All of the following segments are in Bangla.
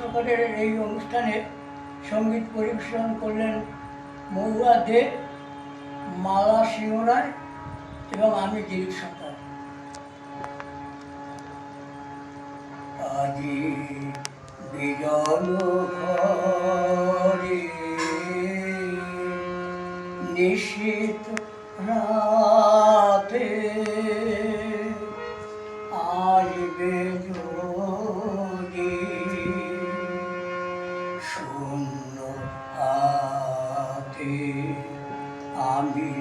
সরকারের এই অনুষ্ঠানে সঙ্গীত পরিবেশন করলেন মৌরা দে, মালা সিংহ রায় এবং আমি দিলীপ সরকার। আজি বিজন ঘরে নিশীত রাতে আসবে যদি শূন্য হাতে, আমি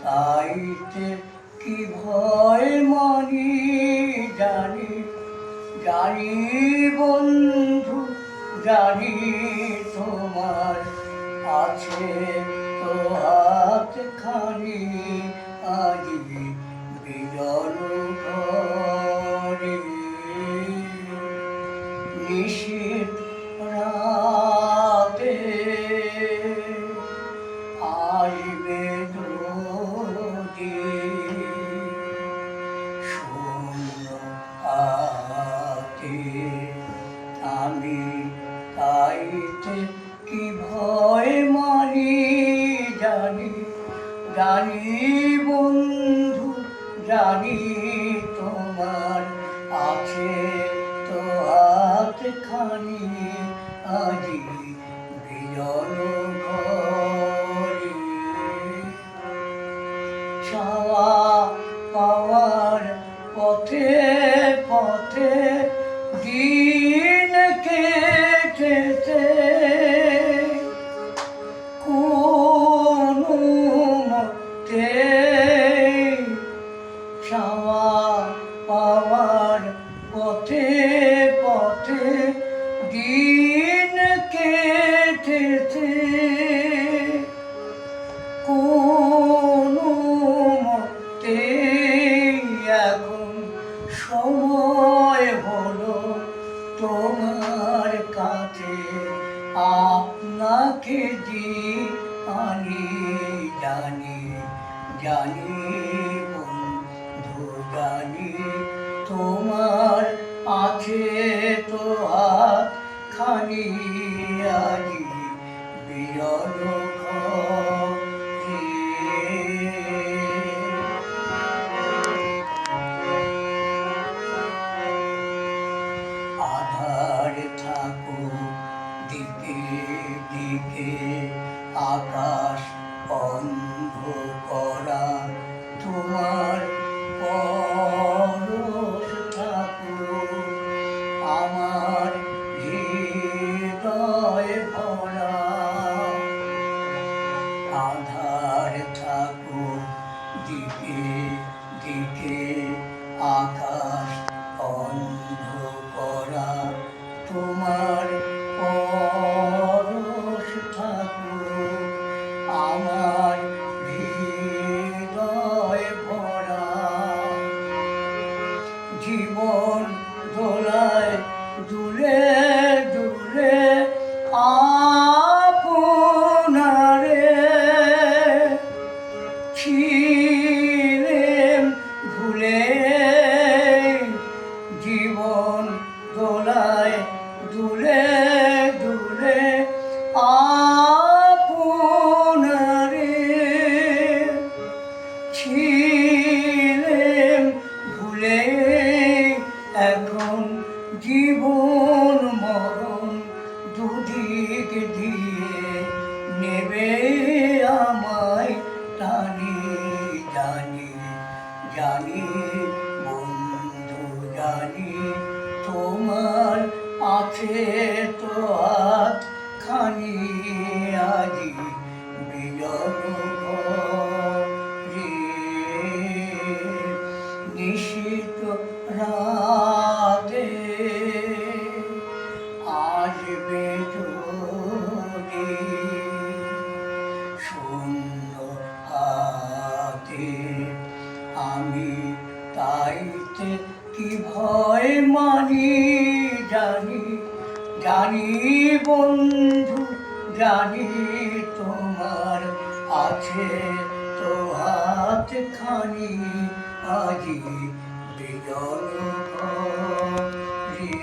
তাইতে কি ভয় মানি জানি, জানি বন্ধু জানি তোমার আছে তো হাত খানি আজি বিজন ঘরে নিশীত রাতে আসবে যদি শূন্য হাতে, আমি তাইতে কি ভয় মানি জানি, জানি বন্ধু জানি তোমার আছে তো হাত খানি আজি বিজন ঘরে। চাওয়া পাওয়ার পথে পথে দিন কেটেছে, কোনো মতে চাওয়া পাওয়ার পথে পথে দিন কেটেছে, কোনো মতে এখন সময় হলো তোমার কাছে আপনাকে যে আনি জানি, জানি বন্ধু জানি তোমার আছে তো হাত খানি আজি বিজন ঘরে। আধার থাকুক দিকে দিকে আকাশ অন্ধকারা, তোমার পরশ থাকুক আমার হৃদয় ভরা। আধার থাকুক দিকে দিকে আকাশ অন্ধকারা, তোমার পরশ থাকুক আমার হৃদয় ভরা। জীবন দোলায় দুলে দুলে আপনারে ছিলেম ভুলে, জীবন দোলায় দুলে দুলে আপনারে ছিলেম ভুলে, এখন জীবন মরণ দুদিক দিয়ে নেবে আমায় টানি জানি, জানি বন্ধু জানি তোমার আছে তো হাত খানি আজি বিজন ঘরে নিশীত রাতে আসবে যদি শূন্য হাতে, আমি তাইতে কি ভয় মানি জানি, জানি বন্ধু জানি তোমার আছে তো হাত খানি আজি বিজন ঘরে।